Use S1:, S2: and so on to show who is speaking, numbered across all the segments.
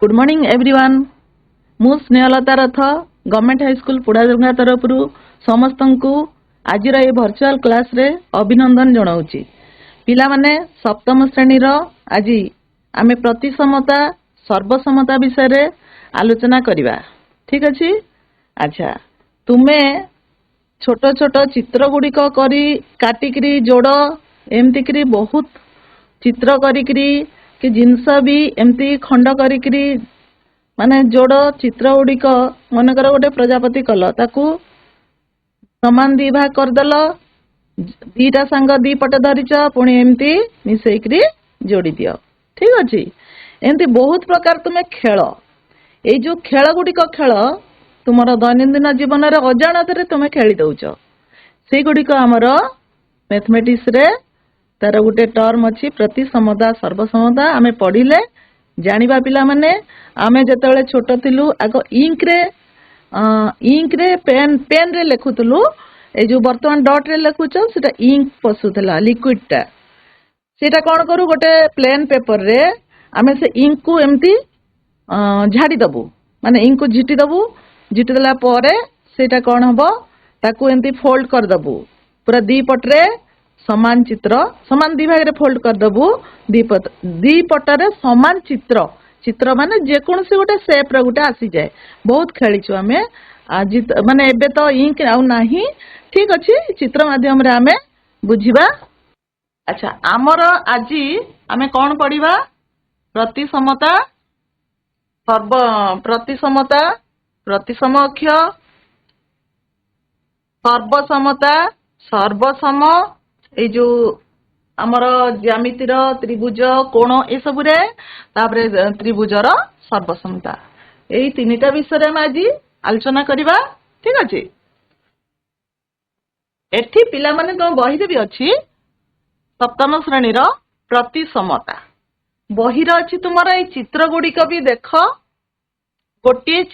S1: Good morning everyone मु स्नेहलता रथ government high school पुड़ादुर्गा तरफ समस्त को आज वर्चुअल क्लास रे अभिनंदन जनाऊँगी। पिला माने सप्तम श्रेणी आज आमे प्रतिसमता सर्वसमता विषय रे आलोचना करिबा। ठीक अछि। अच्छा तुमे छोट छोट चित्र गुड़िक करी काटिकरी जोड़ एमती करी बहुत चित्र करी कि जिनस भी एमती खंड करी माने जोड़ चित्र गुड़िक मनकर गोटे प्रजापति कल ताकू समान दी भाग करदेल दीटा सांग दी पटे धरीच पुणी एमती मिसेकरी जोड़ी दियो। ठीक अच्छे। एमती बहुत प्रकार तुम खेल ये जो खेल गुड़िक खेल तुम दैनंदिन जीवन में अजाणत तुम खेली दौच से गुड़िक आमर मैथमेटिक्स रे तार गोटे टर्म अच्छी प्रतिसमता सर्वसमता आमे पढ़िले जानिबा पिला माने आमे जतबेले छोट थिलु आगो इंक रे पेन रे लिखुतलु ए जो वर्तमान डॉट रे लिखुछ सेटा इंक पसुतला लिक्विड टा सेटा कोन करू गोटे प्लेन पेपर रे आमे से इंक को एमती झाड़ी दबु माने इंक को झिटी दबु झिटी देला परे सेटा कोन हबो ताकू एमती फोल्ड कर दबु पूरा दी पटरे समान चित्र समान दी भाग रे फोल्ड कर दबु दी पटरे समान चित्र चित्र माने जेकोसी गोटे शेप रे गोटे आसी जाए। बहुत खेलीचु आमे आज माने एबे तो इंक आउ नाही। ठीक अछि चित्र माध्यम रे आमे बुझिबा। अच्छा आमर आज आमे कोन पढिबा प्रतिसमता प्रतिसमता प्रतिसमअक्ष सर्वसमता सर्वसम ए जो आमर ज्यामितिर त्रिभुज कोण ए सब रे तापरे त्रिभुजर सर्वसमता एई तीनटा विषय में आज आलोचना करिबा। ठीक अछि। एठी पिला माने तो बही रे भी अछि सप्तम श्रेणी रो प्रतिसमता बही रे अछि तुमरा ए चित्र गुडी को भी देख गोटिए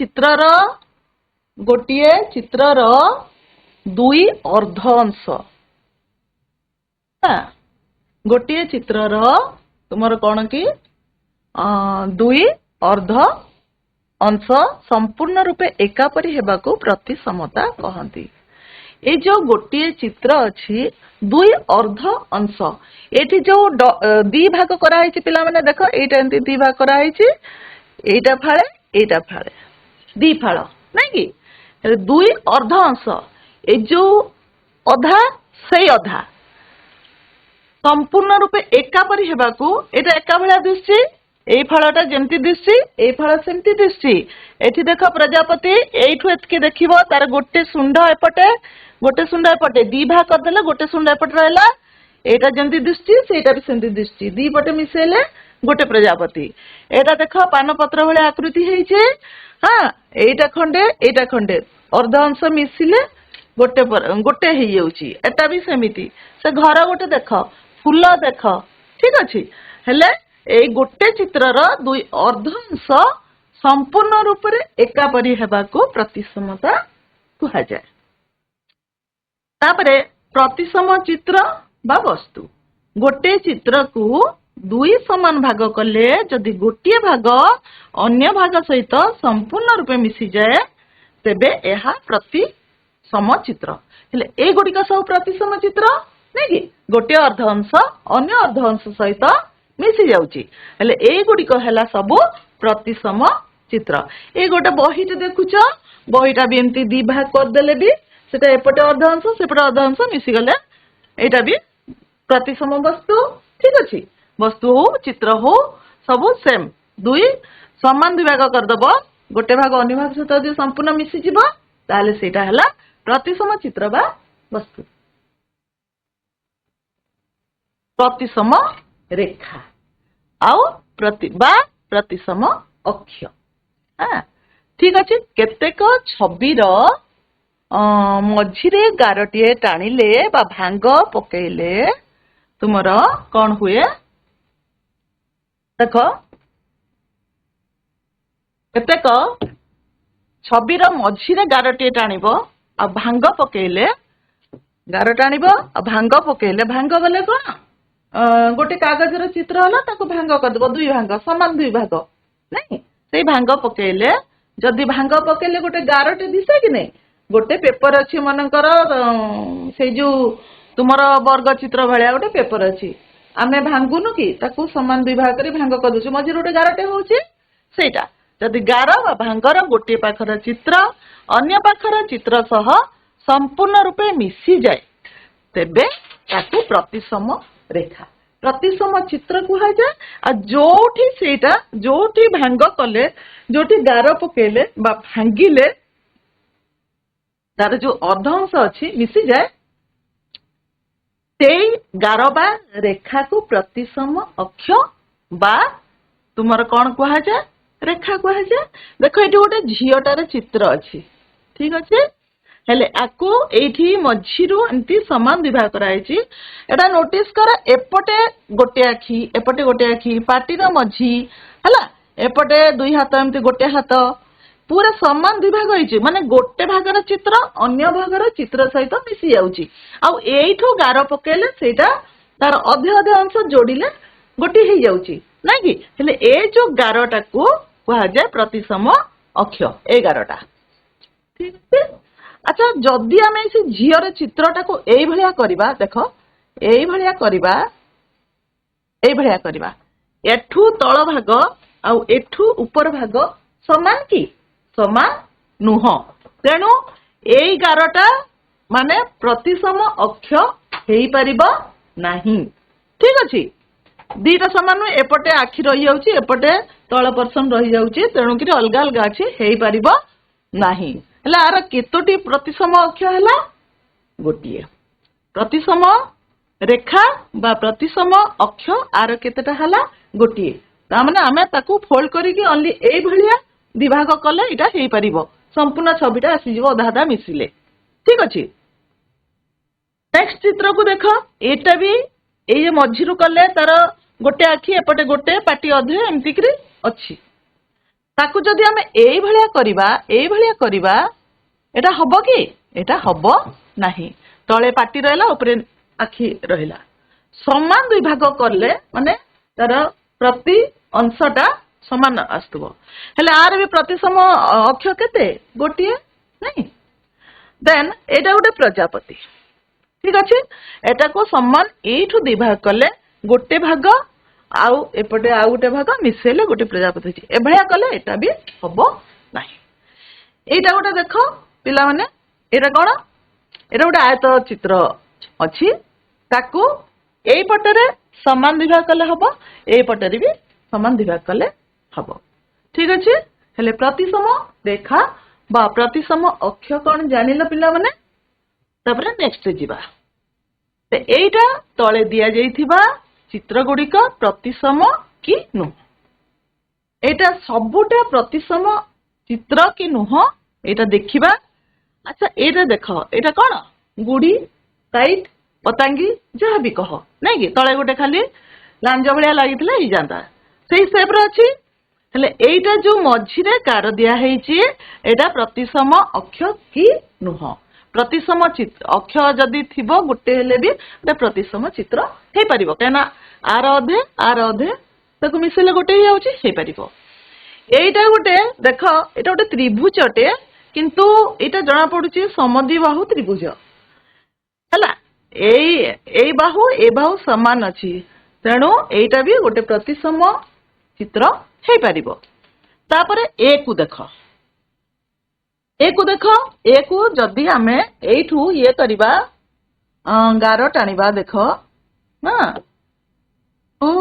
S1: चित्रर दुई अर्ध अंश गोटे चित्रर तुमर कौन कि दुई अर्ध अंश संपूर्ण रूपे एकापरी हेबाकू प्रतिसमता कहती। ए जो गोटे चित्र अच्छी दुई अर्ध अंश एठी जो दी भाग कराई पिला माने देख एटा एंती दी भाग कराई एटा फाळे दी फाळ नहीं कि दुई अर्ध अंश ए जो अधा से अधा संपूर्ण रूपे एकापरी हेबाकू एटा एका भला दिसछि एई फळटा जेमति दिसछि एई फळ सेमति दिसछि। एठी देख प्रजापति एइठु एतके देखिबो तार गोटे सुंड एपटे दी भाग कर देले गोटे सुंड एपटे रहला एटा जेमति दिसछि सेटा भी सेमति दिसछि दी पटे मिसेले गोटे प्रजापति एटा देख पानपत्र भले आकृति हेइछे। हां एटा खंडे अर्धांश मिसिले गोटे हेइ जाउछि एटा भी सेमिति से घर गोटे देख फूल देख। ठीक अच्छे हेले ए गोटे चित्रर दुई अर्धांश संपूर्ण रूप से एकापरी हेबाकू प्रतिसमता कहा जाए। तापरे प्रतिसम चित्र बा वस्तु गोटे चित्र को दुई समान भाग कले जदि गोटे भाग अन्य भाग सहित संपूर्ण रूपे मिसी जाए तेबे एहा प्रतिसम चित्र हेले ए गुड़िक सब प्रतिसम चित्र नहीं कि गोटे अर्ध अंश अन्य अर्ध अंश सहित मिसी जाउची हेले ए गुड़िक हैला सब प्रतिसम चित्र। ए गोटे बहीटे देखुच बहीटा भी एमती दी भाग कर देले भी सेटा एपटे अर्ध अंश सेपटे अर्ध अंश मिसी गले एटा भी प्रतिसम वस्तु। ठीक अछि वस्तु हो चित्र हो सब सेम दुई समान दुई भाग कर दबो गोटे भाग अन्य भाग सहित जो संपूर्ण मिसी जिवो ताले सेटा हैला प्रतिसम चित्र बा वस्तु। प्रतिसम रेखा आउ प्रतिसम अक्ष। हाँ ठीक अच्छे केतेक छबिर मझिरे गारटीए टाणिले बा भांग पकेइले तुमर कौन हुए देख केतेक छबिर मझिरे गारटीए टाणिब आ भांग पकेइले गार टाणिब आ भांग पकेइले भांग बोले कौन गोटे कागजर चित्र होला ताको भांग करदेव दुई भांग समान दुई भाग नहीं ସେଇ ଭାଙ୍ଗ ପକେଇଲେ ଯଦି ଭାଙ୍ଗ ପକେଇଲେ ଗୋଟେ ଗାରଟେ ଦିଶେ କି ନାହିଁ ଗୋଟେ ପେପର ଅଛି ମନେକର ସେଇ ଯୋଉ ତୁମର ବର୍ଗ ଚିତ୍ର ଭଳିଆ ଗୋଟେ ପେପର ଅଛି ଆମେ ଭାଙ୍ଗୁନୁ କି ତାକୁ ସମାନ ଦୁଇ ଭାଗ କରି ଭାଙ୍ଗ କରିଦେଉଛୁ ମଝିରେ ଗୋଟେ ଗାରଟେ ହଉଛି ସେଇଟା ଯଦି ଗାର ବା ଭାଙ୍ଗର ଗୋଟିଏ ପାଖର ଚିତ୍ର ଅନ୍ୟ ପାଖର ଚିତ୍ର ସହ ସମ୍ପୂର୍ଣ୍ଣ ରୂପେ ମିଶିଯାଏ ତେବେ ତାକୁ ପ୍ରତିସମ ରେଖା ପ୍ରତିସମ ଚିତ୍ର କୁହାଯାଏ ଆଉ ଯୋଉଠି ସେଇଟା ଯୋଉଠି ଭାଙ୍ଗ କଲେ ଯୋଉଠି ଗାର ପକେଇଲେ ବା ଭାଙ୍ଗିଲେ ତାର ଯୋଉ ଅର୍ଦ୍ଧାଂଶ ଅଛି ମିଶିଯାଏ ସେଇ ଗାର ବା ରେଖାକୁ ପ୍ରତିସମ ଅକ୍ଷ ବା ତୁମର କଣ କୁହାଯାଏ ରେଖା କୁହାଯାଏ ଦେଖ ଏଠି ଗୋଟେ ଝିଅଟାର ଚିତ୍ର ଅଛି ଠିକ ଅଛି ହେଲେ ଆକୁ ଏଇଠି ମଝିରୁ ଏମିତି ସମାନ ବିଭାଗ କରାଯାଇଛି ଏଟା ନୋଟିସ କର ଏପଟେ ଗୋଟେ ଆଖି ପାଟିର ମଝି ହେଲା ଏପଟେ ଦୁଇ ହାତ ଏମିତି ଗୋଟେ ହାତ ପୁରା ସମାନ ବିଭାଗ ହେଇଛି ମାନେ ଗୋଟେ ଭାଗର ଚିତ୍ର ଅନ୍ୟ ଭାଗର ଚିତ୍ର ସହିତ ମିଶି ଯାଉଛି ଆଉ ଏଇଠୁ ଗାର ପକେଇଲେ ସେଇଟା ତାର ଅଧେ ଅଧେ ଅଂଶ ଯୋଡ଼ିଲେ ଗୋଟିଏ ହେଇଯାଉଛି ନାଇଁ କି ହେଲେ ଏ ଯୋଉ ଗାରଟାକୁ କୁହାଯାଏ ପ୍ରତିସମ ଅକ୍ଷ ଏ ଗାରଟା ଠିକ ଅଛି ଆଚ୍ଛା ଯଦି ଆମେ ସେ ଝିଅର ଚିତ୍ରଟାକୁ ଏଇଭଳିଆ କରିବା ଦେଖ ଏଇଭଳିଆ କରିବା ଏଠୁ ତଳ ଭାଗ ଆଉ ଏଠୁ ଉପର ଭାଗ ସମାନ କି ସମାନ ନୁହଁ ତେଣୁ ଏଇ ଗାରଟା ମାନେ ପ୍ରତିସମ ଅକ୍ଷ ହେଇପାରିବ ନାହିଁ ଠିକ ଅଛି ଦିଟା ସମାନ ନୁହେଁ ଏପଟେ ଆଖି ରହିଯାଉଛି ଏପଟେ ତଳ ପର୍ସନ ରହିଯାଉଛି ତେଣୁକରି ଅଲଗା ଅଲଗା ଅଛି ହେଇପାରିବ ନାହିଁ ହେଲେ ଆର କେତୋଟି ପ୍ରତିସମ ଅକ୍ଷ ହେଲା ଗୋଟିଏ ପ୍ରତିସମ ରେଖା ବା ପ୍ରତିସମ ଅକ୍ଷ ଆର କେତେଟା ହେଲା ଗୋଟିଏ ତାମାନେ ଆମେ ତାକୁ ଫୋଲ୍ଡ କରିକି ଅନଲି ଏଇଭଳିଆ ବିଭାଗ କଲେ ଏଇଟା ହେଇପାରିବ ସମ୍ପୂର୍ଣ୍ଣ ଛବିଟା ଆସିଯିବ ଅଧା ଅଧା ମିଶିଲେ ଠିକ ଅଛି ନେକ୍ସଟ ଚିତ୍ରକୁ ଦେଖ ଏଇଟା ବି ଏଇ ମଝିରୁ କଲେ ତାର ଗୋଟେ ଆଖି ଏପଟେ ଗୋଟେ ପାଟି ଅଧେ ଏମିତିକିରି ଅଛି ତାକୁ ଯଦି ଆମେ ଏଇଭଳିଆ କରିବା ଏଟା ହବ କି ଏଟା ହବ ନାହିଁ ତଳେ ପାଟି ରହିଲା ଉପରେ ଆଖି ରହିଲା ସମାନ ଦୁଇ ଭାଗ କଲେ ମାନେ ତାର ପ୍ରତି ଅଂଶଟା ସମାନ ଆସୁଥିବ ହେଲେ ଆର ବି ପ୍ରତିସମ ଅକ୍ଷ କେତେ ଗୋଟିଏ ନାଇଁ ଦେନ୍ ଏଇଟା ଗୋଟେ ପ୍ରଜାପତି ଠିକ ଅଛି ଏଟାକୁ ସମାନ ଏଇଠୁ ଦୁଇ ଭାଗ କଲେ ଗୋଟେ ଭାଗ ଆଉ ଏପଟେ ଆଉ ଗୋଟେ ଭାଗ ମିଶେଇଲେ ଗୋଟେ ପ୍ରଜାପତି ଅଛି ଏଭଳିଆ କଲେ ଏଟା ବି ହବ ନାହିଁ ଏଇଟା ଗୋଟେ ଦେଖ ପିଲାମାନେ ଏଇଟା କଣ ଏଇଟା ଗୋଟେ ଆୟତ ଚିତ୍ର ଅଛି ତାକୁ ଏଇ ପଟରେ ସମାନ ବିଭାଗ କଲେ ହବ ଏଇ ପଟରେ ବି ସମାନ ବିଭାଗ କଲେ ହବ ଠିକ ଅଛି ହେଲେ ପ୍ରତିସମ ରେଖା ବା ପ୍ରତିସମ ଅକ୍ଷ କଣ ଜାଣିଲ ପିଲାମାନେ ତାପରେ ନେକ୍ସଟ ଯିବା ଏଇଟା ତଳେ ଦିଆଯାଇଥିବା ଚିତ୍ର ଗୁଡିକ ପ୍ରତିସମ କି ନୁହଁ ଏଇଟା ସବୁଟା ପ୍ରତିସମ ଚିତ୍ର କି ନୁହଁ ଏଇଟା ଦେଖିବା ଆଚ୍ଛା ଏଇଟା ଦେଖ ଏଇଟା କଣ ଗୁଡି କାଇଟ ପତାଙ୍ଗୀ ଯାହା ବି କହ ନାଇଁ କି ତଳେ ଗୋଟେ ଖାଲି ଲାଞ୍ଜ ଭଳିଆ ଲାଗିଥିଲେ ହେଇଯାନ୍ତା ସେଇ ସେପରେ ଅଛି ହେଲେ ଏଇଟା ଯୋଉ ମଝିରେ ଗାର ଦିଆ ହେଇଛି ଏଇଟା ପ୍ରତିସମ ଅକ୍ଷ କି ନୁହଁ ପ୍ରତିସମ ଅକ୍ଷ ଯଦି ଥିବ ଗୋଟେ ହେଲେ ବି ଗୋଟେ ପ୍ରତିସମ ଚିତ୍ର ହେଇପାରିବ କାହିଁକିନା ଆର ଅଧେ ତାକୁ ମିଶେଇଲେ ଗୋଟେ ହେଇଯାଉଛି ହେଇପାରିବ ଏଇଟା ଗୋଟେ ଦେଖ ଏଇଟା ଗୋଟେ ତ୍ରିଭୁଜଟେ କିନ୍ତୁ ଏଇଟା ଜଣା ପଡୁଛି ସମଦ୍ୱିବାହୁ ତ୍ରିଭୁଜ ହେଲା ଏଇ ବାହୁ ଏ ବାହୁ ସମାନ ଅଛି ତେଣୁ ଏଇଟା ବି ଗୋଟେ ପ୍ରତିସମ ଚିତ୍ର ହେଇପାରିବ ତାପରେ ଏକୁ ଦେଖ ଏକୁ ଯଦି ଆମେ ଏଇଠୁ ଇଏ କରିବା ଗାର ଟାଣିବା ଦେଖ ନା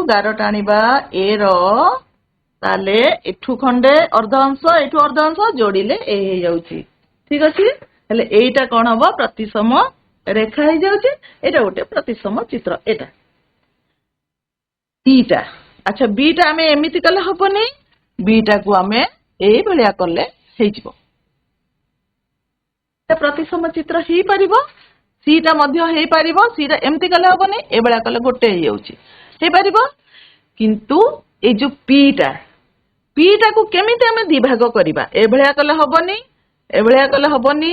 S1: ଗାର ଟାଣିବା ଏର ତାହେଲେ ଏଠୁ ଖଣ୍ଡେ ଅର୍ଧ ଅଂଶ ଏଠୁ ଅର୍ଧ ଅଂଶ ଯୋଡ଼ିଲେ ଏ ହେଇଯାଉଛି ଠିକ ଅଛି ହେଲେ ଏଇଟା କଣ ହବ ପ୍ରତିସମ ରେଖା ହେଇଯାଉଛି ଏଇଟା ଗୋଟେ ପ୍ରତିସମ ଚିତ୍ର ଏଇଟା ବିଟା ଆଚ୍ଛା ବିଟା ଆମେ ଏମିତି କଲେ ହବନି ବିଟାକୁ ଆମେ ଏଇଭଳିଆ କଲେ ହେଇଯିବ ପ୍ରତିସମ ଚିତ୍ର ହେଇପାରିବ ସିଟା ମଧ୍ୟ ହେଇପାରିବ ସିଟା ଏମିତି କଲେ ହବନି ଏଭଳିଆ କଲେ ଗୋଟେ ହେଇଯାଉଛି ହେଇପାରିବ କିନ୍ତୁ ଏଇ ଯୋଉ ପିଟାକୁ କେମିତି ଆମେ ଦିଭାଗ କରିବା ଏଭଳିଆ କଲେ ହବନି ଏଭଳିଆ କଲେ ହବନି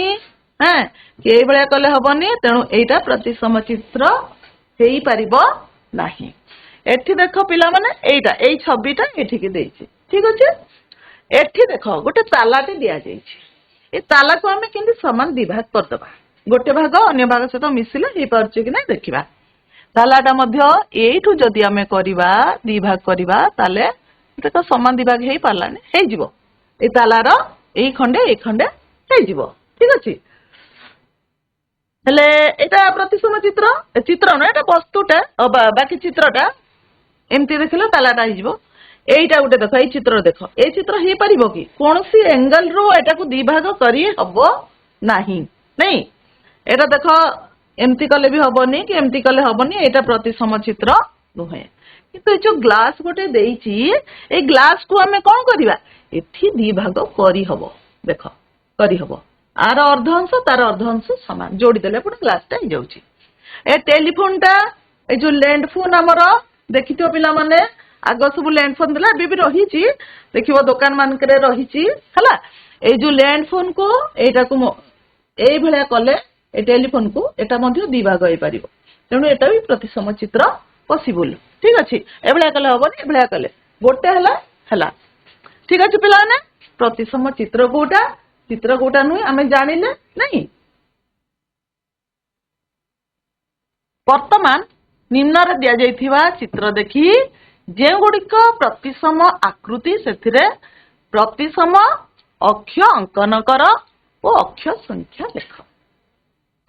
S1: କି ଏଇଭଳିଆ କଲେ ହବନି ତେଣୁ ଏଇଟା ପ୍ରତିସମ ଚିତ୍ର ହେଇପାରିବ ନାହିଁ ଏଠି ଦେଖ ପିଲାମାନେ ଏଇଟା ଏଇ ଛବିଟା ଏଠିକି ଦେଇଛି ଠିକ ଅଛି एठी देख गोटे तालाटे दिया जाइछि ए ताला को आमे केंति समान दिभाग करदबा गोटे भाग अन्य भाग सहित मिसिले हे पारछि कि नै देखिबा तालाटा मध्य एठु जदि आमे करिबा दिभाग करिबा ताले देखो समान दिभाग हे पारलानी हे जिवो ए तालार एई खंडे हे जिवो ठीक अछि हेले एटा प्रतिसम चित्र चित्र न एटा वस्तुटा बाकी चित्रटा एमती देखिले तालाटा हे जिवो एटा गोटे देख एई चित्र देख ए चित्र हे परिबो कि कोनसी एंगल रो एटा को दिभाग करी हबो नाही नै एटा देख एमती कले भी हबनी कि एमती कले हबनी एटा प्रतिसम चित्र नुहे किंतु ए जो ग्लास गोटे देइछि ए ग्लास को हमें कोन करिबा एठी दिभाग करी हबो देख करी हबो आर अर्धांश तार अर्धांश समान जोड़ी देले पुणी ग्लासटा हे जाउछि ए टेलीफोनटा ए जो लैंडफोन हमर देखितो पिला माने आग सब लैंडफोन दिला भी रही देखियो दुकान मानकरे रही हला ए जो लैंडफोन को एटा को एई भलिया कले ए टेलीफोन को एटा मध्ये दी भाग होई परिबो तेनु एटा भी प्रतिसम चित्र पॉसिबल ठीक अछि ए भलिया कले हबनी ए भलिया कले गोटे हला हला ठीक अछि पिला ने प्रतिसम चित्र कोटा नुई हमें जानिले नहीं वर्तमान निम्न रे दिया जाइथिबा चित्र देखि जे गुड़िक प्रतिसम आकृति से प्रतिसम अक्ष अंकन कर ओ अक्ष संख्या लेख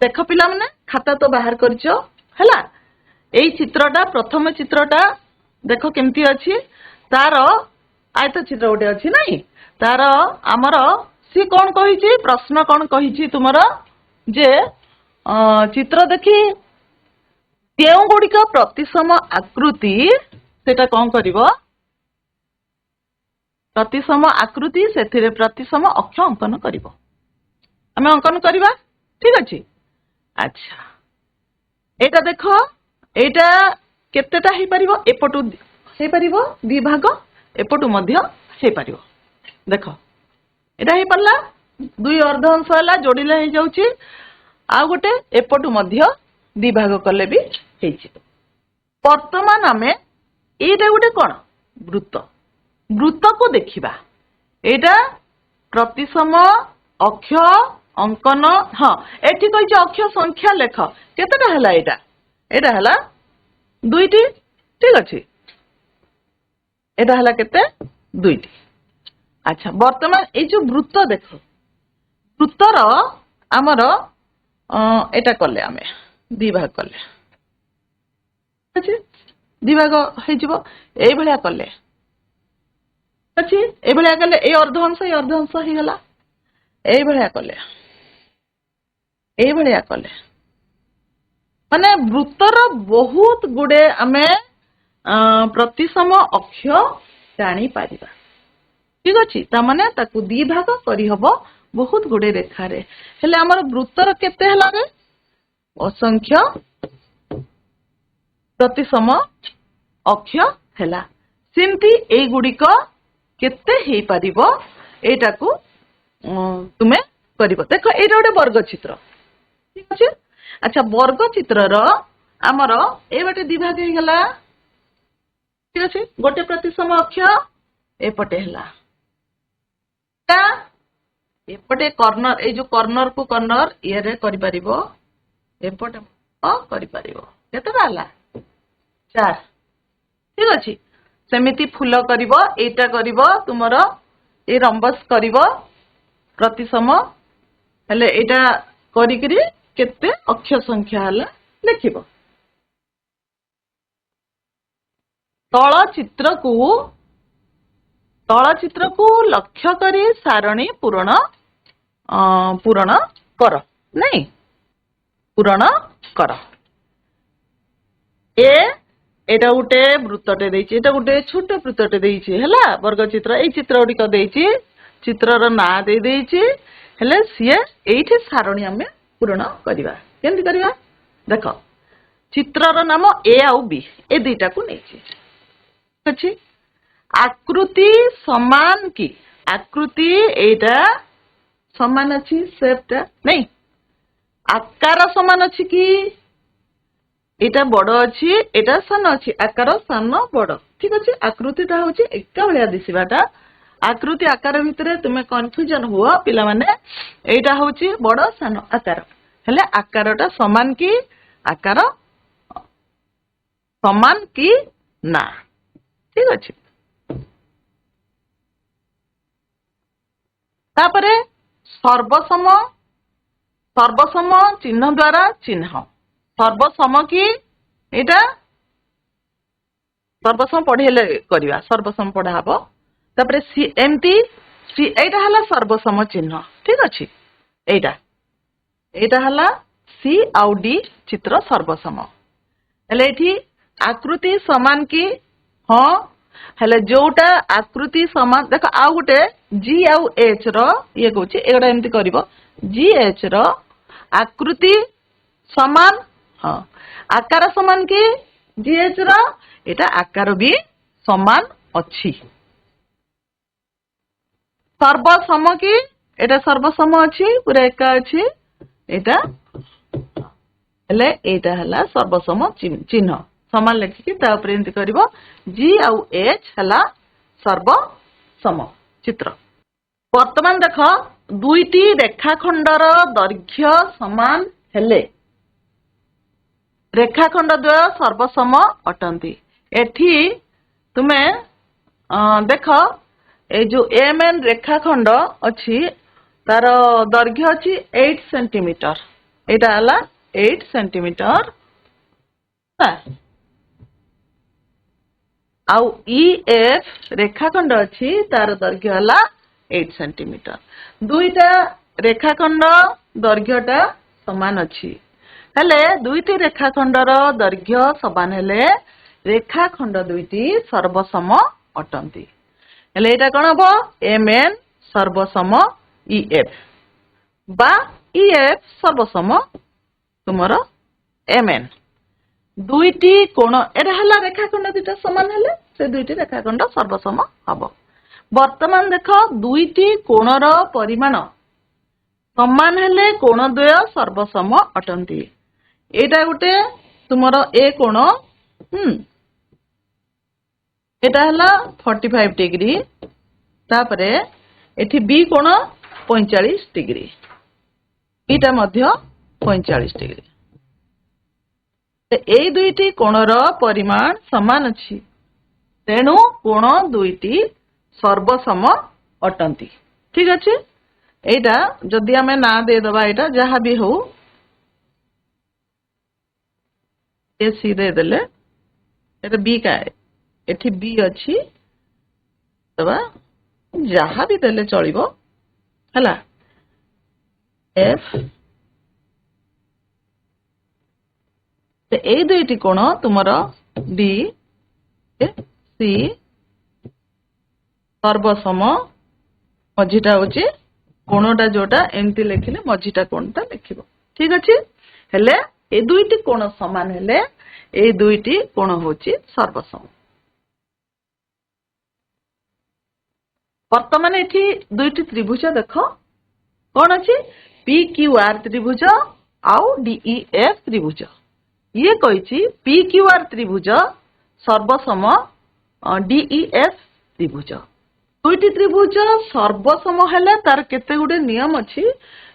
S1: देख पिला माने खाता तो बाहर करछो हला एई चित्रटा प्रथम चित्रटा देख केमती अछि तार आयत चित्र गोटे अछि नाही तार हमर सी कोन कहिछि प्रश्न कोन कहिछि तुमरो जे चित्र देखि केउ गुड़िक प्रतिसम आकृति सेटा कौन करिवो प्रतिसम आकृति से प्रतिसम अक्ष अंकन करिवो हमें अंकन करिवा ठीक अछि अच्छा एटा देखो एटा केतेटा हे परिवो एपटु हे परिवो दि भाग एपटु मध्य हे परिवो देखो एटा हे परला दुई अर्धांश हला जोडिले हे जाउची आ गोटे एपटु मध्य दि भाग कले भी हेछि वर्तमान हमें एटा गोटे कौन वृत्त वृत्त को देखिबा एटा प्रतिसम अक्ष अंकन हाँ एठी कहि अक्ष संख्या लेख केतेटा हला एटा एटा हला दुईटी ठीक अछि एटा हला केते दुईटी अच्छा वर्तमान ए जो वृत्त देख वृत्तर हमर एटा कले हमें दि भाग कले अछि दिभाग हे जिवो एई भलिया कले अछि एई भलिया कले ए अर्धांश हे गला एई भलिया कले माने वृत्तर बहुत गुडे आमे प्रतिसम अक्ष जानी पारिबा ठीक अछि ता माने ताकू दि भाग करि हबो बहुत गुडे रेखा रे हेले हमर वृत्तर केते हला रे असंख्य प्रतिसम अक्ष हेला सिमती ए गुड़िक केते हे परिबो एटा को तुमे करिवो देखो एटा गोटे वर्ग चित्र ठीक अछि अच्छा वर्ग चित्र रो हमर ए बाटे दिभाग हे गला ठीक अछि गोटे प्रतिसम अक्ष एपटे हेला ता एपटे कॉर्नर ए जो कॉर्नर को कॉर्नर ये रे करि परिबो एपटे करि परिबो केतेटा हला 4 ठीक अछि सेमिति फूल करिवो एटा करिवो तुमरो ए रंबस करिवो प्रतिसम हेले एटा करिकरी केते अक्ष संख्या हला लिखिबो तळ चित्र को लक्ष्य करी सारणी पूर्ण कर नहीं पूर्ण कर एटा गोटे वृत्तटे देइछि एटा गोटे छोट वृत्तटे देइछि हैला वर्ग चित्र एई चित्र गुडी क देइछि चित्रर ना दे देइछि हेले सिए एइठे सारणी हमें पूर्ण करिवा केंति करिवा देखो चित्रर नाम ए आउ बी ए दुईटा को नेछि अछि आकृति समान की आकृति एटा समान अछि शेपटा नहीं आकार समान अछि की एटा बड़ अछि एटा सान अछि आकार सान बड़ ठीक अछि आकृतिटा होछि एका भलिया दिसिबाटा आकृति आकार भितर तुम्हें कन्फ्यूजन हुआ पिला माने एटा होची बड़ सान आकार हेले आकारटा समान की आकार समान की ना ठीक अछि तापरे सर्वसम सर्वसम चिन्ह द्वारा चिन्ह सर्वसम की एटा सर्वसम पढ़ेले करिवा सर्वसम पढ़ा हबो तापरे सी एमती सी एटा हला सर्वसम चिन्ह ठीक अछि एटा हला सी आउ डी चित्र सर्वसम हेले एठी आकृति समान की हाँ हेले जोटा आकृति समान देख आउ गुटे जी आउ एच रो ये कहूची एगोटा एमती करिवो जी एच रो आकृति समान हाँ आकार समान की जी एच रो एटा आकार भी समान अछि सर्वसम की एटा सर्वसम अछि पूरा एका अछि एटा हेले एटा हला सर्वसम चिन्ह समान लेखिकी ता ऊपर एंती करिवो जी आउ एच हला सर्वसम चित्र वर्तमान देख दुईटी रेखाखंडर दैर्घ्य समान हेले रेखाखंड द्वय सर्वसम अटंती एठी तुमे देख ए जो एम एन रेखाखंड अछि तार दैर्घ्य अछि 8 सेंटीमीटर एटा हला 8 सेंटीमीटर आउ ई एफ रेखाखंड अछि तार दैर्घ्य हला 8 सेंटीमीटर दुईटा रेखाखंड दैर्घ्यटा समान अछि हेले दुईटी रेखाखंडर दैर्घ्य समान हेले रेखाखंड दुईटी सर्वसम अटंती हेले एटा कोन हबो एम एन सर्वसम ई एफ बा ई एफ सर्वसम तुमर एम एन दुईटी कोण एटा हला रेखाखंड दुईटा समान हेले से दुईटी रेखाखंड सर्वसम हबो वर्तमान देख दुईटी कोणर परिमाण समान हेले कोण द्वय सर्वसम अटंती एटा गुटे तुमर ए कोण एटा हला 45 डिग्री तापरे एठी बी कोण 45 डिग्री एटा मध्य 45 डिग्री ए दुईटी कोणर परिमाण समान अछि तेणु कोण दुईटी सर्वसम अटंती ठीक अछि एटा जदि हमें ना दे दबा एटा जहा भी हो ए सी दे देले एटा बी का एठी बी अछि दबा जहा भी देले चलिबो हला एफ ते ए दुईटी कोण तुमरो डी सी सर्वसम मझीटा होची कोणटा जोटा एमती लिखिले मझीटा कोणटा लिखिबो ठीक अछि हेले ए दुईटी कोण समान हेले ए दुईटी कोण होची सर्वसम वर्तमान एठी दुईटी त्रिभुज देख कोन अछि पी क्यू आर त्रिभुज आउ डी ई एफ त्रिभुज ये कहिछि पी क्यू आर त्रिभुज सर्वसम डी ई एफ त्रिभुज दुईटी त्रिभुज सर्वसम हेले तार केते गुडे नियम अछि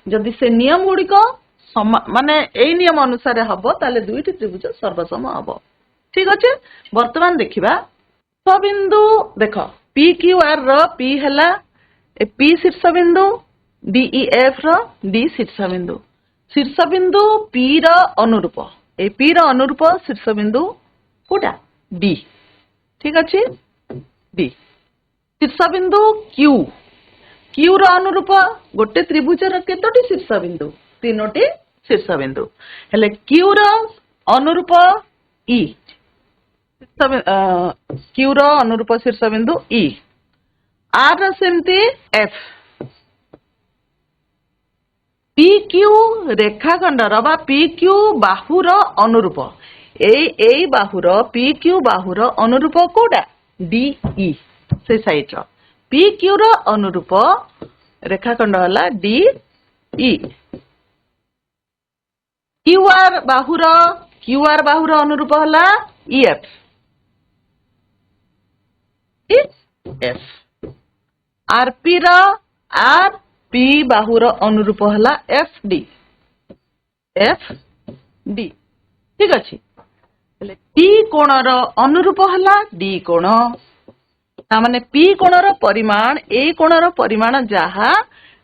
S1: जदि से नियम गुडी को माने ए नियम अनुसार हबो ताले दुईटी त्रिभुज सर्वसम हबो ठीक अछि वर्तमान देखिबा बिंदु देख पी क्यू आर रो पी हला ए पी शीर्ष बिंदु D E F rho D शीर्ष बिंदु पी रो अनुरूप ए पी रो अनुरूप शीर्ष बिंदु कोटा डी ठीक अछि डी शीर्ष बिंदु क्यू क्यू रो अनुरूप गोटे त्रिभुज रो केतोटी शीर्ष बिंदु तीनोटी शीर्ष बिंदु हेले क्यू रो अनुरूप ई क्यू रो अनुरूप शीर्ष बिंदु ई आर रो सेमती एफ पी क्यू रेखाखंडर बा पी क्यू बाहुर अनुरूप ए बाहुर पी क्यू बाहुर अनुरूप कोडा डी ई से साइड रो पी क्यू रो अनुरूप रेखाखंड हला डी ई क्यू आर बाहुर अनुरूप हला ई एफ आरपी रो आर पी बाहुर अनुरूप हला एफ डी ठीक अच्छे पी कोणर अनुरूप हला डी कोण माने पी कोणर परिमाण ए कोणर परिमाण जहा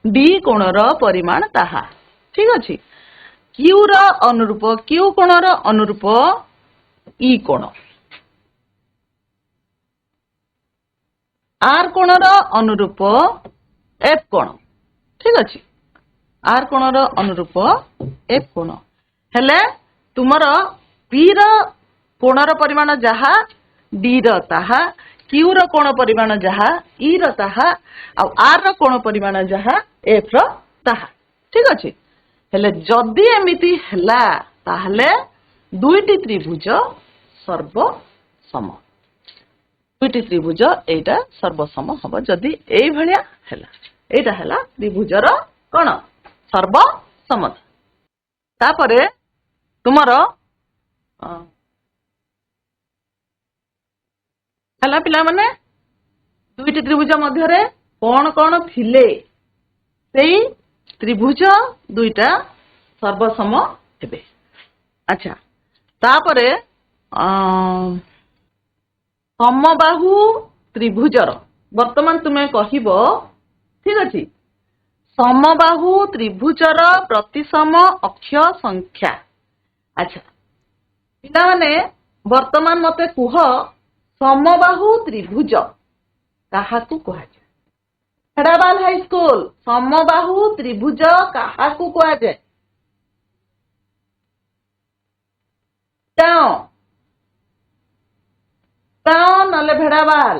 S1: डी कोणर परिमाण ताहा ठीक अच्छे क्यू रो अनुरूप क्यू कोणर अनुरूप ई कोण आर कोणर अनुरूप एफ कोण ठीक अच्छे आर कोणर अनुरूप एफ कोण हेले तुमर पी रो कोणर परिमाण जहा डी रो ताहा क्यू रो कोण परिमाण जहा ई रो ताहा आर रो कोण परिमाण जहा एफ रो ताहा ठीक अच्छे हेले जदि एमिति हला ताहले दुईटी त्रिभुज सर्वसम दुईटी त्रिभुज एटा सर्वसम हबो जदि एई भलिया हला एटा हला त्रिभुजर कोण सर्वसमता तापरे तुमरो हला पिला माने दुईटी त्रिभुज मध्यरे कोण कोण थिले सेई त्रिभुज दुईटा सर्वसम हेबे अच्छा तापरे समबाहु त्रिभुजर वर्तमान तुमे कहिबो ठीक अछि समबाहु त्रिभुजर प्रतिसम अक्ष संख्या अच्छा पिला माने वर्तमान मते कुह समबाहु त्रिभुज काहाकू कुहा जाय हेडाबाल हाई स्कूल समबाहु त्रिभुज काहाकू कुहा जाय नले भेड़ाबाल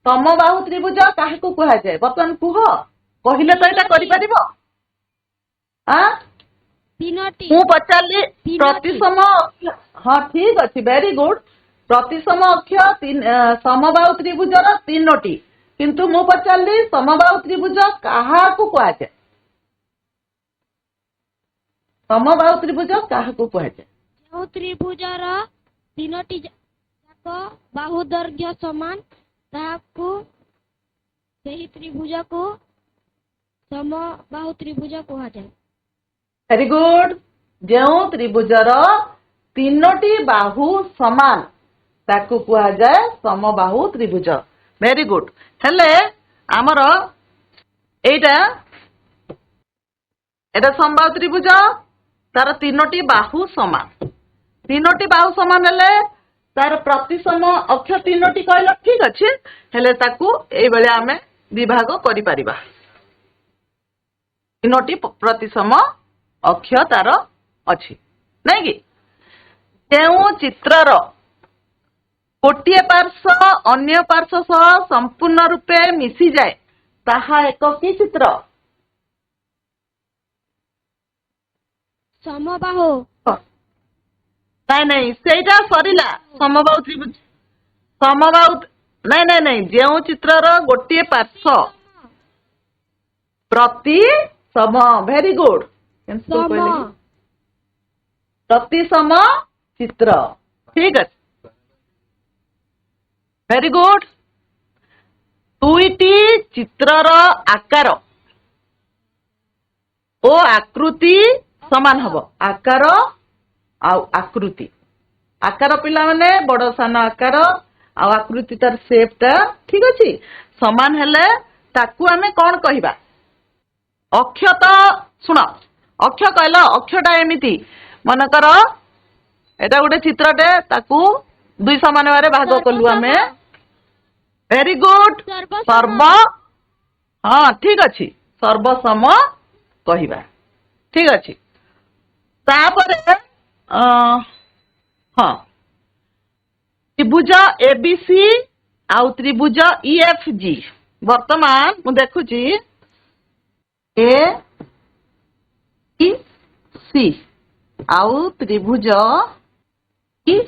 S1: समबाहु त्रिभुज काहाकू कुहा जाय बर्तमान कुह कहिले तो एटा करि परिबो मु पचारली प्रतिसम हाँ ठीक अच्छे वेरी गुड प्रतिसम अक्ष समबाहु त्रिभुजर तीनोटी किंतु मु पचारली समबाहु त्रिभुज काहाकू कुहा जाय समबाहु त्रिभुज काहाकू कुहा जाय
S2: जो त्रिभुजर तीनोटी जाक बाहु दैर्घ्य समान ताहाकू सेही त्रिभुज को समबाहु त्रिभुज कुहा जाय
S1: वेरी गुड जो त्रिभुजर तीनोटी बाहु समान ताकू कुहा जाय समबाहु त्रिभुज वेरी गुड हेले आमर एटा एटा समबाहु त्रिभुज तार तीनोटी बाहु समान तीनोटी बाहु समान हेले तार प्रतिसम अक्ष तीनोटी कहल ठीक अच्छे हेले ताकू एई बेले आमे विभाग करि परिबा तीनोटी प्रतिसम अक्ष तार अच्छी नहीं कि जो चित्रर गोटे पार्श्व अन्य पार्श्व सह संपूर्ण रूपे मिसी जाए ताहा एक कि चित्र
S2: समबाहु
S1: नहीं नहीं सेटा सरिला समबाहु त्रिभुज समबाहु नहीं नहीं नहीं जो चित्रर गोटे पार्श्व प्रति सम वेरी गुड प्रतिसम चित्र ठीक है वेरी गुड दुईटी चित्रर आकार ओ आकृति समान हबो आकार आकृति आकार पिला माने बड़ सान आकार आकृति तार शेपटा ठीक अछि समान हेले ताकू आमे कोन कहिबा अक्ष तो सुन अक्ष कहल अक्षटा एमिति मनकर एटा गोटे चित्रटे ताकू दुई समान बारे भाग कलु आमे वेरी गुड सर्व हाँ ठीक अच्छी सर्वसम कहिबा ठीक अच्छी तापरे हाँ त्रिभुज एबीसी आउ त्रिभुज ईएफजी वर्तमान मु देखुची ए ई सी आउ त्रिभुज ई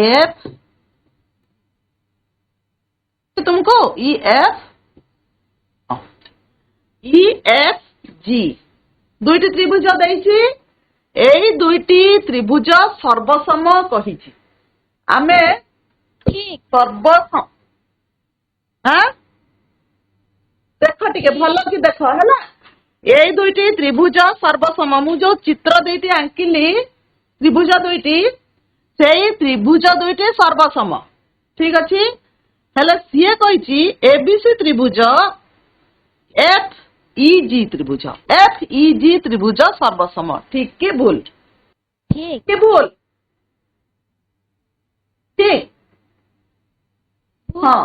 S1: एफ तुमको ई एफ जी दुईटी त्रिभुज देइछि एई दुईटी त्रिभुज सर्वसम कहिछि आमे
S2: ठीक
S1: सर्वसम हाँ देख टिके भल कि देख है এই দুইটি ত্রিভুজ সর্বসম মু যে চিত্র দুইটি আঙ্কিলি ত্রিভুজ দুইটি সেই ত্রিভুজ দুইটি সর্বসম ঠিক আছে হেলে সিଏ কইছি এবিসি ত্রিভুজ এফ ইজি ত্রিভুজ এফ ইজি ত্রিভুজ সর্বসম ঠিক কি ভুল
S2: ठीक
S1: কি ভুল ঠিক हाँ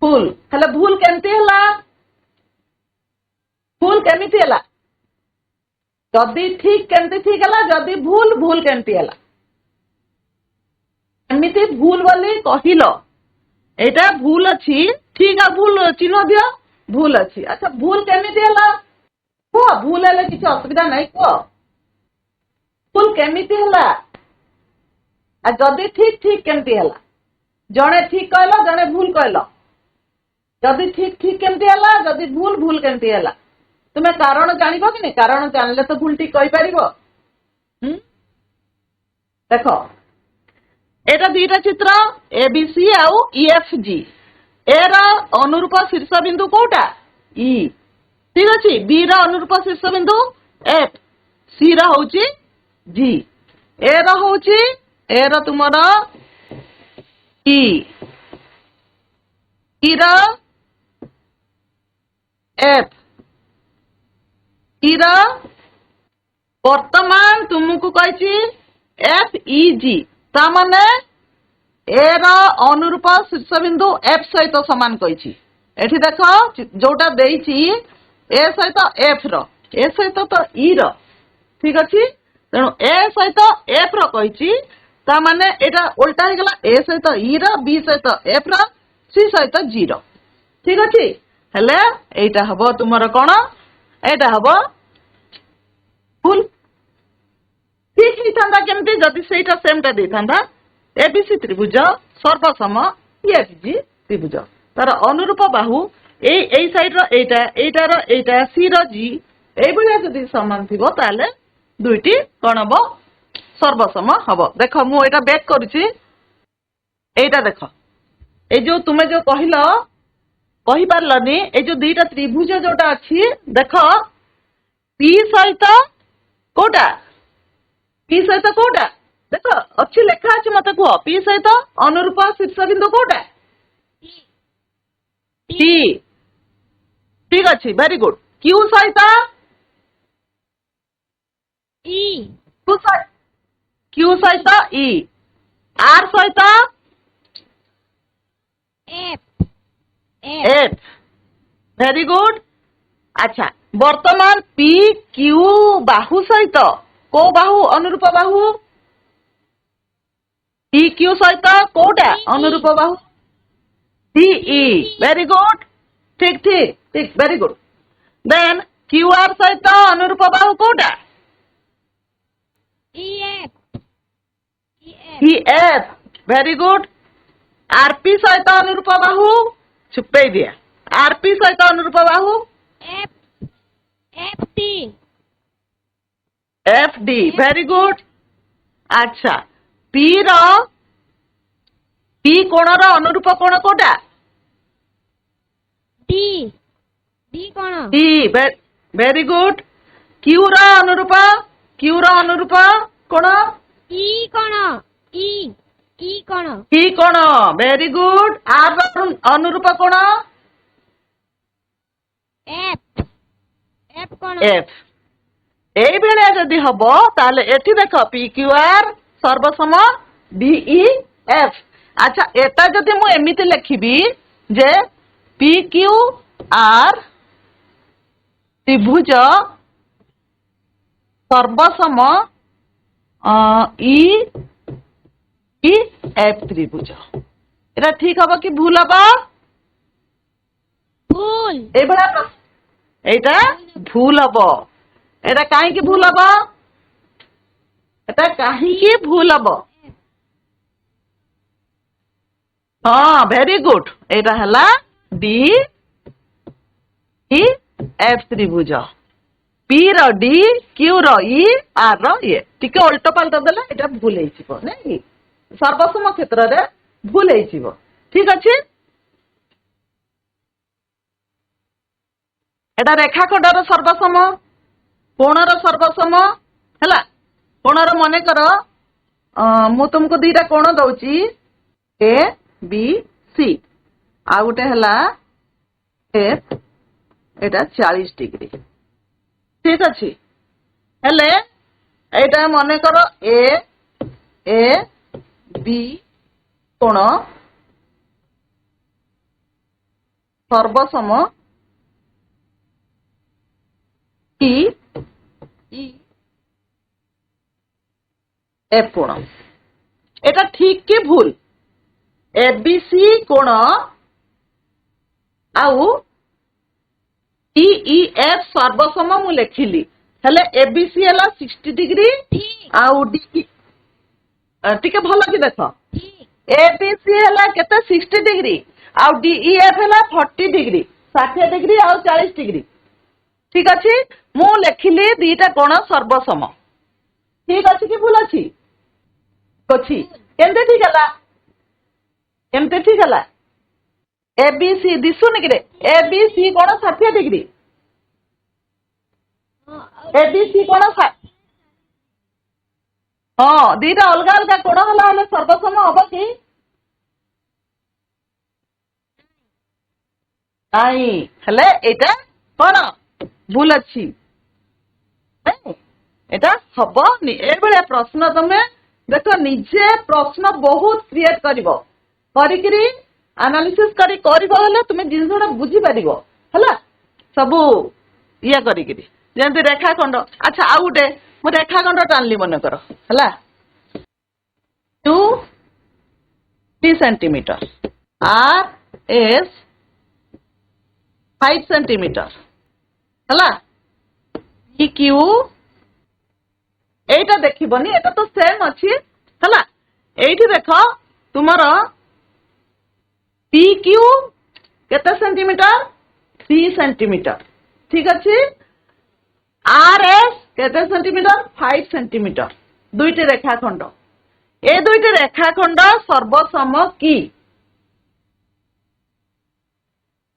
S1: भूल हेले भूल केमती हला भूल केमिति हला जदि ठीक केमती ठीक हला जदि भूल भूल केमती हला एमिति भूल बोली कहिलो एटा भूल अछि ठीक आ भूल चिन्ह दियो भूल अछि अच्छा भूल केमिति हला को भूल हले किछ असुविधा नै को भूल केमिति हला आ जदि ठीक ठीक केमती हला जणे ठीक कहला जणे भूल कहला जदि ठीक ठीक केमती हला जदि भूल भूल केमती हला तुमे कारण जानिबो कि नै कारण जानले तो भूल ठीक कहि परिबो देखो एटा दुईटा चित्र एबीसी आउ ईएफजी एरा अनुरूप शीर्ष बिंदु कोटा ई ठीक अछि बी रा अनुरूप शीर्ष बिंदु एफ सी रा होउची जी ए रा होउची ए रा तुमरा ई रा एफ ईरा वर्तमान तुमको कही एफ इजी तामाने एर अनुरूप शीर्ष बिंदु एफ सहित सामान कही एठी देख जोटा देइछि ए सहित एफ रो ए सहित तो ई रो ठीक अछि तेणु ए सहित एफ रो कही तामाने एटा उल्टा हो गला ए सहित ई रो बी सहित एफ रो सी सहित जी रो ठीक अछि हेले एटा हबो तुमर कोन एटा हबो भूल ठीक होता केमती जदि सेटा सेमटा देता एबीसी त्रिभुज सर्वसम ईएफजी त्रिभुज तार अनुरूप बाहु एई साइड रो एटा एटार एटा सी रो जी एई भलिया जदि समान थिबो ताले दुईटी कोन हबो सर्वसम हबो देखो मु एटा बैक करूची एटा देखो ए जो तुमे जो कहिलो कहि पारलनी ए जो दुईटा त्रिभुज जोटा अछि देखो पी सहित कोटा पी सहित कोटा देख अच्छी लेखा अच्छी मत कह पी सहित अनुरूप शीर्ष बिंदु कोटा टी ठीक अच्छी वेरी गुड क्यू सहित
S2: ई
S1: क्यू सहित ई आर सहित
S2: एफ
S1: एफ वेरी गुड अच्छा वर्तमान पी क्यू बाहु सहित को बाहु अनुरूप बाहु पी क्यू सहित कोटा अनुरूप बाहु डीई वेरी गुड ठीक ठीक ठीक very good then Q R सहित अनुरूप बाहु कोटा
S2: EF
S1: EF very good RP सहित अनुरूप बाहु छुपे दिया आरपी सहित अनुरूप बाहु
S2: F FD
S1: FD very good अच्छा पी कोण रो अनुरूप कोण कोटा
S2: डी डी कोण
S1: डी वेरी गुड क्यू रो अनुरूप कोण
S2: ई कोण ई कोण
S1: ई कोण वेरी गुड आर रो अनुरूप कोण
S2: एफ एफ कोण
S1: एफ এই বেলা যদি হব তাহলে এটি দেখো P Q R সর্বসম DE F আচ্ছা এটা যদি মু এমিতি লিখিবি যে পি কিউ আর ত্রিভুজ সর্বসম ই ই এফ ত্রিভুজ এটা ঠিক হব কি ভুল হব
S2: ভুল
S1: এইবেলা এইটা ভুল হব এটা কাহিকি ভুল হব এটা কাহিকি ভুল হব हाँ वेरी गुड एटा हला डी ई एफ त्रिभुज P rho D Q rho E R रो ए टिके उल्टा पाल्टा देले एटा भूल हेइछिबो नै सर्वसम क्षेत्र रे भूल हेइछिबो ठीक अछि एटा रेखाखंडर सर्वसम कोणर सर्वसम है कोणर मन कर मु तुमको दीटा कोण दौची ए बी सी आ गोटे है एफ एटा 40 डिग्री ठीक अच्छी हेले एटा मन कर ए बी कोण सर्वसम ई एफ कोण एटा ठीक कि भूल एबीसी कोण आउ एफ सर्वसम मु लेखिली हेले एबीसी है 60 डिग्री
S2: ठीक
S1: आउ डी टिके भल कि देख
S2: ठीक
S1: एबीसी है केते 60 डिग्री आउ डीईएफ है 40 डिग्री 60 डिग्री आउ 40 डिग्री ठीक अच्छे मु लेखिली दीटा कोण सर्वसम ठीक अच्छे कि भूल अच्छी अच्छी केमते ठीक है केमते ठीक है एबीसी दिशुनि कि एबीसी कोण 60 डिग्री एबीसी कोण हाँ दीटा अलग अलग कोण है सर्वसम हम कि नहीं हेले एटा कोण भूल अच्छी एटा हबनी ए प्रश्न तमे देख निजे प्रश्न बहुत क्रिएट करी एनालिसिस करी तुम जिनसा बुझी पार है सबू ये जमी रेखाखंड अच्छा आउ गोटे मु रेखाखंड टाणली मन कर है 2 सेंटीमीटर आर एस 5 सेंटीमीटर है क्यू एटा देखबनी एटा तो सेम अच्छी है एठी देख तुमर पी क्यू केते सेंटीमीटर 3 सेंटीमीटर ठीक अच्छे आर एस केते सेंटीमीटर 5 सेंटीमीटर दुईटी रेखाखंड ए दुईटी रेखाखंड सर्वसम की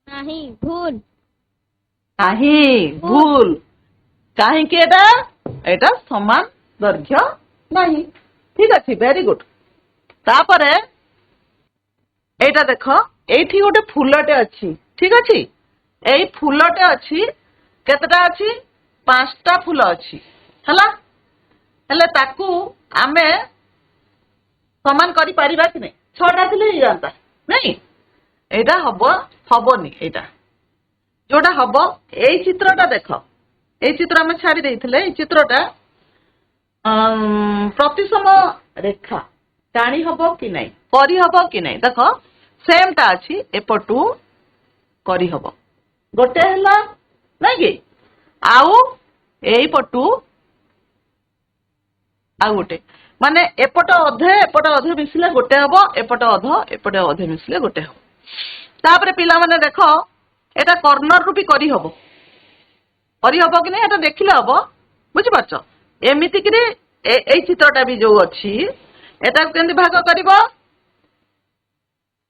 S2: नहीं भूल
S1: नहीं भूल कहीं एटा समान दैर्घ्य नहीं ठीक अच्छे वेरी गुड तापरे एटा देख एठी गोटे फूलटे अच्छी ठीक अच्छी एई फूलटे अच्छी केतेटा अच्छी 5टा फूल अच्छी हला हेले ताकू आमे समान करि परिबा कि नहीं 6टा थिले ही जानता नहीं एटा हबनी एटा जोटा हम यही चित्रटा देख यही चित्र आम छाड़ी देते चित्रटा प्रतिसम रेखा टाणी हम कि नहीं करी हम कि नहीं देख सेम टा अच्छी एपटू करी हम गोटे है नहीं कि आउ यही पटू आउ गोटे माने एपट अधे मिसिले गोटे हम एपट अधे मिसिले गोटे हम तापर पिला माने देख एटा कर्नर रु भी करी हब कि नहीं एटा देखिले हब बुझी पारछ एमिति कि ए चित्रटा भी जो अच्छी एटा केंदी भाग करिवो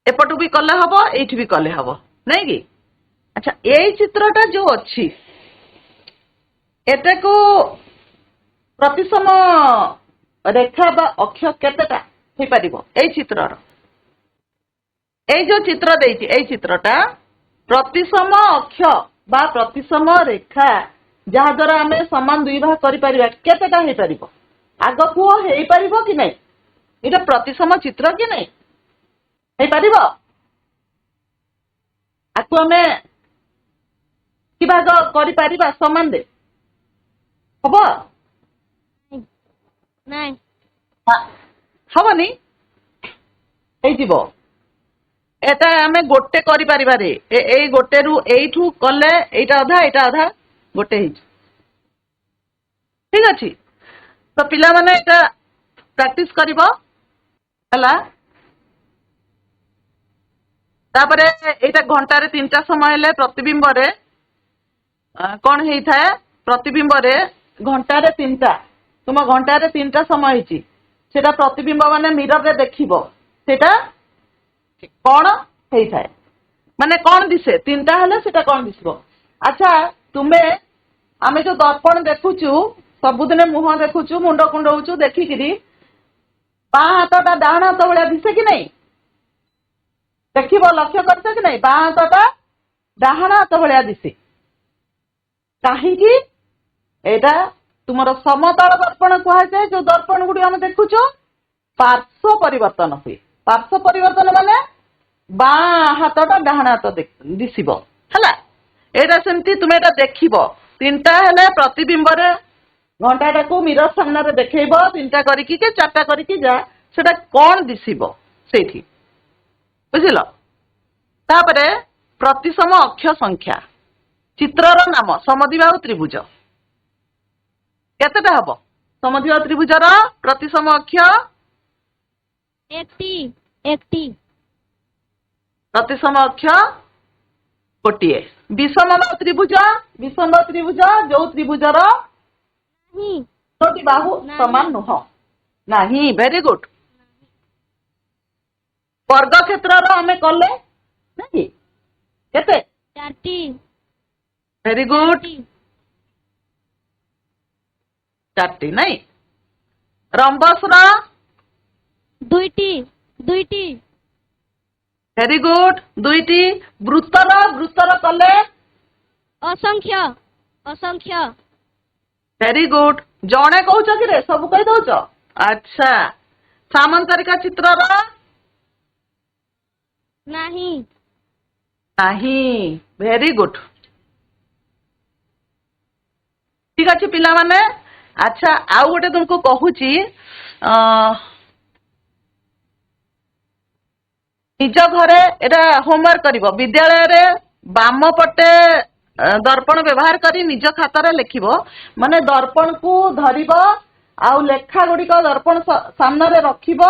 S1: एपटू भी कले हब एठी भी कले हब नहीं कि अच्छा ए चित्रटा जो अच्छी एटा को प्रतिसम रेखा बा अक्ष केतेटा हे परिवो ए चित्रर ए जो चित्र देइछि ए चित्रटा प्रतिसम अक्ष बा प्रतिसम रेखा जहा द्वारा आम समान दुई भाग करेटा हो पार आग कुह हो पार कि नहीं ये प्रतिसम चित्र कि नहीं हो पार आपको आम कि भाग कर समान दे हम
S2: नहीं
S1: हमनी एटा आमे गोटे करि परिबा रे ए गोटे रु एठू कले एटा अधा गोटे ही ठीक अछि तो पिला माने एटा प्रैक्टिस करिवो हला तापरे एटा घंटा रे 3टा समय ले प्रतिबिंब रे कोन हेई थाए प्रतिबिंब रे घंटा रे 3टा तुम घंटा रे 3टा समय हिची सेटा प्रतिबिंब माने मिरर रे देखिबो सेटा कौन होता है माने कौन दिसे 3टा हेले सेटा कौन दिसबो अच्छा ତୁମେ ଆମେ ଯୋଉ ଦର୍ପଣ ଦେଖୁଛୁ ସବୁଦିନେ ମୁହଁ ଦେଖୁଛୁ ମୁଣ୍ଡ କୁଣ୍ଡଉଛୁ ଦେଖିକିରି ବାଁ ହାତଟା ଡାହାଣ ହାତ ଭଳିଆ ଦିଶେ କି ନାଇଁ? ଦେଖିବ ଲକ୍ଷ୍ୟ କରିଛ କି ନାଇଁ? ବାଁ ହାତଟା ଡାହାଣ ହାତ ଭଳିଆ ଦିଶେ। କାହିଁକି? ଏଇଟା ତୁମର ସମତଳ ଦର୍ପଣ କୁହାଯାଏ। ଯୋଉ ଦର୍ପଣ ଗୁଡିକ ଆମେ ଦେଖୁଛୁ ପାର୍ଶ୍ୱ ପରିବର୍ତ୍ତନ ହୁଏ। ପାର୍ଶ୍ୱ ପରିବର୍ତ୍ତନ ମାନେ ବାଁ ହାତଟା ଡାହାଣ ହାତ ଦିଶିବ ହେଲା। ଏଇଟା ସେମିତି ତୁମେ ଏଇଟା ଦେଖିବ। ତିନିଟା ହେଲେ ପ୍ରତିବିମ୍ବରେ ଘଣ୍ଟାଟାକୁ ମିରର ସାମ୍ନାରେ ଦେଖେଇବ। ତିନିଟା କରିକି କି ଚାରିଟା କରିକି ଯା ସେଟା କଣ ଦିଶିବ ସେଇଠି ବୁଝିଲ। ତାପରେ ପ୍ରତିସମ ଅକ୍ଷ ସଂଖ୍ୟା ଚିତ୍ରର ନାମ ସମଦ୍ୱିବାହୁ ତ୍ରିଭୁଜ କେତେଟା ହବ? ସମଦ୍ୱିବାହୁ ତ୍ରିଭୁଜର ପ୍ରତିସମ ଅକ୍ଷ
S2: एकटी
S1: ପ୍ରତିସମ ଅକ୍ଷ ଗୋଟିଏ। ବିଷମବାହୁ ତ୍ରିଭୁଜ ଯୋଉ ତ୍ରିଭୁଜର
S2: नहीं
S1: ଦୁଇଟି ବାହୁ ସମାନ ନୁହଁ ନାହିଁ। Very good. ବର୍ଗ କ୍ଷେତ୍ରର ଆମେ କଲେ ନାଇଁ କେତେ?
S2: चारटी
S1: ଭେରି ଗୁଡ୍। ଚାରିଟି ନାଇଁ। ରମ୍ବସର
S2: दुईटी
S1: ଭେରି ଗୁଡ୍ ଦୁଇଟି। ବୃତ୍ତର କଲେ
S2: असंख्य
S1: ଭେରି ଗୁଡ୍। ଜଣେ କହୁଛ କି ରେ ସବୁ କହି ଦଉଛ? ଆଚ୍ଛା। ସାମନ୍ତରିକା ଚିତ୍ରର
S2: नहीं
S1: ନାହିଁ। Very good. ଠିକ ଅଛି ପିଲାମାନେ। ଆଚ୍ଛା ଆଉ ଗୋଟେ ତୁମକୁ କହୁଛି ନିଜ ଘରେ ଏଟା ହୋମୱାର୍କ କରିବ। ବିଦ୍ୟାଳୟରେ ବାମ ପଟେ ଦର୍ପଣ ବ୍ୟବହାର କରି ନିଜ ଖାତାରେ ଲେଖିବ। ମାନେ ଦର୍ପଣକୁ ଧରିବ ଆଉ ଲେଖା ଗୁଡିକ ଦର୍ପଣ ସାମ୍ନାରେ ରଖିବ।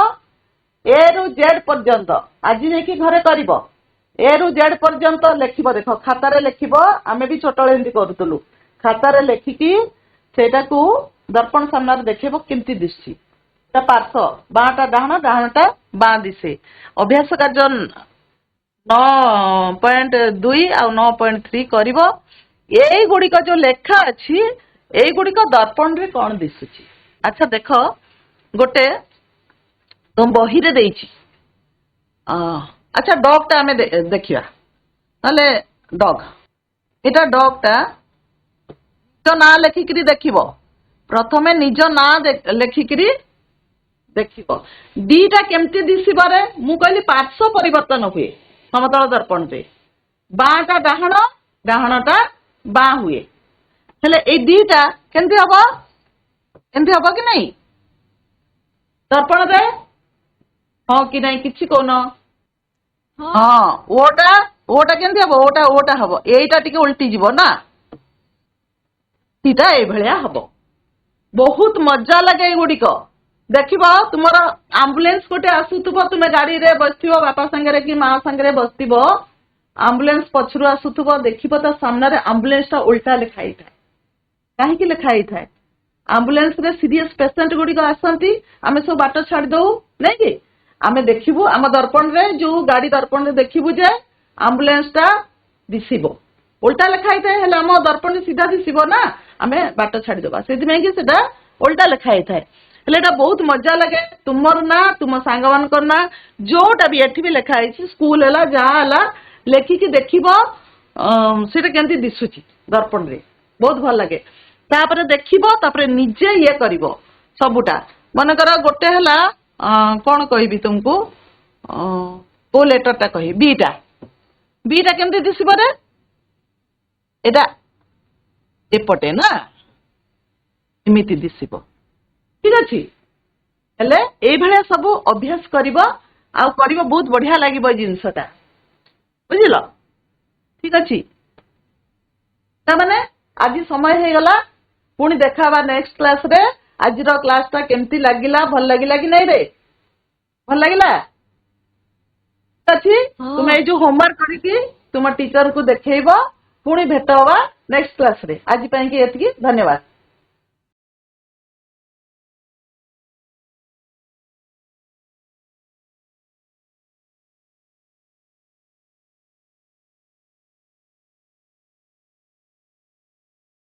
S1: ଏ ରୁ ଜେଡ୍ ପର୍ଯ୍ୟନ୍ତ ଆଜି ଯାଇକି ଘରେ କରିବ। ଏ ରୁ ଜେଡ୍ ପର୍ଯ୍ୟନ୍ତ ଲେଖିବ। ଦେଖ ଖାତାରେ ଲେଖିବ। ଆମେ ବି ଛୋଟବେଳେ ଏମିତି କରୁଥିଲୁ। ଖାତାରେ ଲେଖିକି ସେଇଟାକୁ ଦର୍ପଣ ସାମ୍ନାରେ ଦେଖେଇବ କେମିତି ଦିଶୁଛି। ପାର୍ଶ୍ୱ ବାଁଟା ଡାହାଣ ଡାହାଣଟା ବାଁ ଦିଶେ। ଅଭ୍ୟାସ କାର୍ଯ୍ୟ 9.2 ଆଉ 9.3 କରିବ। ଏଇଗୁଡିକ ଯୋଉ ଲେଖା ଅଛି ଏଇଗୁଡିକ ଦର୍ପଣରେ କଣ ଦିଶୁଛି? ଆଚ୍ଛା ଦେଖ ଗୋଟେ ତମ ବହିରେ ଦେଇଛି। ଆଚ୍ଛା ଡଗ୍ ଟା ଆମେ ଦେଖିବା। ନହେଲେ ଡଗ୍ ଏଇଟା ଡଗ୍ ଟା ନିଜ ନାଁ ଲେଖିକିରି ଦେଖିବ। ପ୍ରଥମେ ନିଜ ନାଁ ଲେଖିକିରି ଦେଖିବ। ଦିଟା କେମିତି ଦିଶିବରେ? ମୁଁ କହିଲି ପାର୍ଶ୍ୱ ପରିବର୍ତ୍ତନ ହୁଏ ସମତଳ ଦର୍ପଣରେ। ବାଁଟା ଡାହାଣ ଡାହାଣଟା ବାଁ ହୁଏ। ହେଲେ ଏଇ ଦିଟା କେମିତି ହବ? ଏମିତି ହବ କି ନାଇଁ ଦର୍ପଣରେ? ହଁ କି ନାଇଁ କିଛି କହୁନ? ହଁ। ଓଟା କେମିତି ହବ? ଓଟା ହବ। ଏଇଟା ଟିକେ ଓଲଟି ଯିବ ନା। ସେଇଟା ଏଇଭଳିଆ ହବ। ବହୁତ ମଜା ଲାଗେ ଏଇଗୁଡିକ ଦେଖିବ। ତୁମର ଆମ୍ବୁଲାନ୍ସ ଗୋଟେ ଆସୁଥିବ। ତୁମେ ଗାଡିରେ ବସିଥିବ ବାପା ସାଙ୍ଗରେ କି ମା ସାଙ୍ଗରେ ବସିଥିବ। ଆମ୍ବୁଲାନ୍ସ ପଛରୁ ଆସୁଥିବ ଦେଖିବ ତା ସାମ୍ନାରେ ଆମ୍ବୁଲାନ୍ସ ଟା ଓଲଟା ଲେଖା ହେଇଥାଏ। କାହିଁକି ଲେଖା ହେଇଥାଏ? ଆମ୍ବୁଲାନ୍ସରେ ସିରିୟସ୍ ପେସେଣ୍ଟ ଗୁଡିକ ଆସନ୍ତି। ଆମେ ସବୁ ବାଟ ଛାଡି ଦଉ ନାଇଁ କି? ଆମେ ଦେଖିବୁ ଆମ ଦର୍ପଣରେ ଯୋଉ ଗାଡି ଦର୍ପଣରେ ଦେଖିବୁ ଯେ ଆମ୍ବୁଲାନ୍ସ ଟା ଦିଶିବ। ଓଲଟା ଲେଖା ହେଇଥାଏ। ହେଲେ ଆମ ଦର୍ପଣରେ ସିଧା ଦିଶିବ ନା। ଆମେ ବାଟ ଛାଡିଦବା। ସେଥିପାଇଁ କି ସେଟା ଓଲଟା ଲେଖା ହେଇଥାଏ। ହେଲେ ଏଟା ବହୁତ ମଜା ଲାଗେ। ତୁମର ନା ତୁମ ସାଙ୍ଗମାନଙ୍କର ନା ଯୋଉଟା ବି ଏଠି ବି ଲେଖା ହେଇଛି ସ୍କୁଲ ହେଲା ଯାହା ହେଲା ଲେଖିକି ଦେଖିବ ସେଟା କେମିତି ଦିଶୁଛି ଦର୍ପଣରେ। ବହୁତ ଭଲ ଲାଗେ। ତାପରେ ଦେଖିବ ତାପରେ ନିଜେ ଇଏ କରିବ ସବୁଟା। ମନେକର ଗୋଟେ ହେଲା କଣ କହିବି ତୁମକୁ କୋଉ ଲେଟରଟା କହିବି? ବିଟା କେମିତି ଦିଶିବରେ? ଏଟା ଏପଟେ ନା ଏମିତି ଦିଶିବ। ଠିକ ଅଛି। ହେଲେ ଏଇଭଳିଆ ସବୁ ଅଭ୍ୟାସ କରିବ ଆଉ କରିବ ବହୁତ ବଢିଆ ଲାଗିବ ଏଇ ଜିନିଷଟା ବୁଝିଲ। ଠିକ ଅଛି। ତାମାନେ ଆଜି ସମୟ ହେଇଗଲା। ପୁଣି ଦେଖା ହବା ନେକ୍ସଟ କ୍ଲାସରେ। ଆଜିର କ୍ଲାସଟା କେମିତି ଲାଗିଲା? ଭଲ ଲାଗିଲା କି ନାଇଁ ରେ? ଭଲ ଲାଗିଲା? ଠିକ ଅଛି। ତୁମେ ଏଇ ଯୋଉ ହୋମୱାର୍କ କରିକି ତୁମ ଟିଚରକୁ ଦେଖେଇବ। ପୁଣି ଭେଟ ହବା ନେକ୍ସଟ କ୍ଲାସରେ। ଆଜି ପାଇଁକି ଏତିକି। ଧନ୍ୟବାଦ।